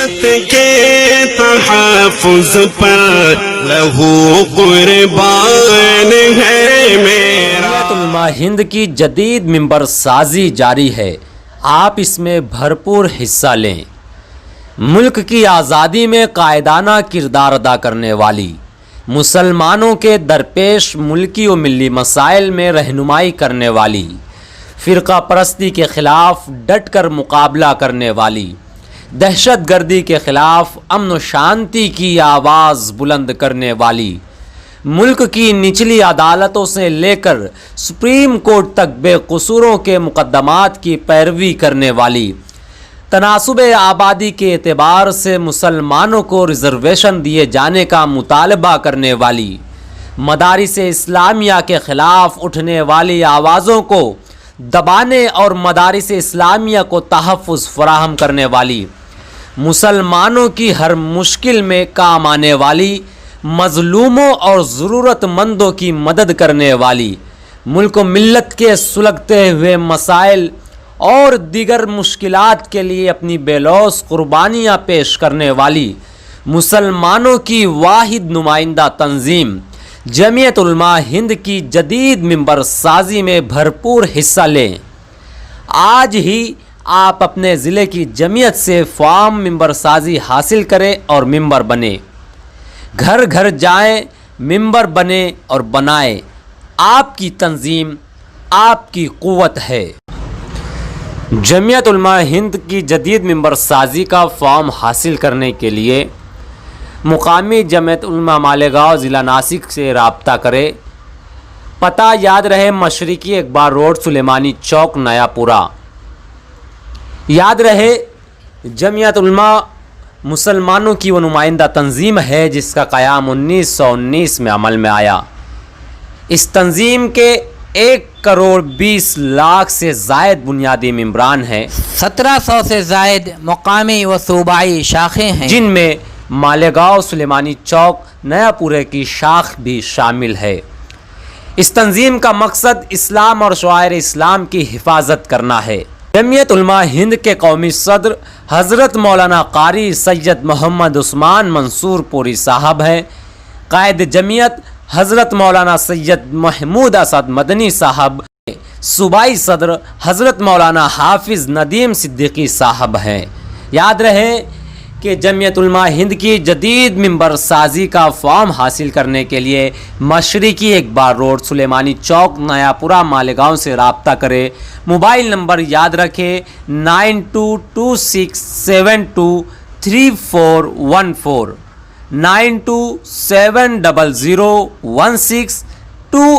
شریعت کے تحفظ پر لہو قربان ہے میرا۔ جمعیت علماء ہند کی جدید ممبر سازی جاری ہے، آپ اس میں بھرپور حصہ لیں۔ ملک کی آزادی میں قائدانہ کردار ادا کرنے والی، مسلمانوں کے درپیش ملکی و ملی مسائل میں رہنمائی کرنے والی، فرقہ پرستی کے خلاف ڈٹ کر مقابلہ کرنے والی، دہشت گردی کے خلاف امن و شانتی کی آواز بلند کرنے والی، ملک کی نچلی عدالتوں سے لے کر سپریم کورٹ تک بے قصوروں کے مقدمات کی پیروی کرنے والی، تناسب آبادی کے اعتبار سے مسلمانوں کو ریزرویشن دیے جانے کا مطالبہ کرنے والی، مدارس اسلامیہ کے خلاف اٹھنے والی آوازوں کو دبانے اور مدارس اسلامیہ کو تحفظ فراہم کرنے والی، مسلمانوں کی ہر مشکل میں کام آنے والی، مظلوموں اور ضرورت مندوں کی مدد کرنے والی، ملک و ملت کے سلگتے ہوئے مسائل اور دیگر مشکلات کے لیے اپنی بے لوث قربانیاں پیش کرنے والی، مسلمانوں کی واحد نمائندہ تنظیم جمعیت علماء ہند کی جدید ممبر سازی میں بھرپور حصہ لیں۔ آج ہی آپ اپنے ضلع کی جمعیت سے فارم ممبر سازی حاصل کریں اور ممبر بنیں۔ گھر گھر جائیں، ممبر بنیں اور بنائیں۔ آپ کی تنظیم آپ کی قوت ہے۔ جمعیت علماء ہند کی جدید ممبر سازی کا فارم حاصل کرنے کے لیے مقامی جمعیت علماء مالیگاؤں ضلع ناسک سے رابطہ کرے۔ پتہ یاد رہے، مشرقی اخبار روڈ، سلیمانی چوک، نیا پورہ۔ یاد رہے، جمعیت علماء مسلمانوں کی وہ نمائندہ تنظیم ہے جس کا قیام 1919 میں عمل میں آیا۔ اس تنظیم کے 1,20,00,000 سے زائد بنیادی ممبران ہیں، 1700 سے زائد مقامی و صوبائی شاخیں ہیں، جن میں مالیگاؤں، سلیمانی چوک، نیا پورے کی شاخ بھی شامل ہے۔ اس تنظیم کا مقصد اسلام اور شعائر اسلام کی حفاظت کرنا ہے۔ جمعیت علماء ہند کے قومی صدر حضرت مولانا قاری سید محمد عثمان منصور پوری صاحب ہیں۔ قائد جمعیت حضرت مولانا سید محمود اسد مدنی صاحب، صوبائی صدر حضرت مولانا حافظ ندیم صدیقی صاحب ہیں۔ یاد رہے کہ جمعیت علماء ہند کی جدید ممبر سازی کا فارم حاصل کرنے کے لیے مشرقی اخبار روڈ، سلیمانی چوک، نیا پورہ، مالیگاؤں سے رابطہ کرے۔ موبائل نمبر یاد رکھے 9226723414 92700162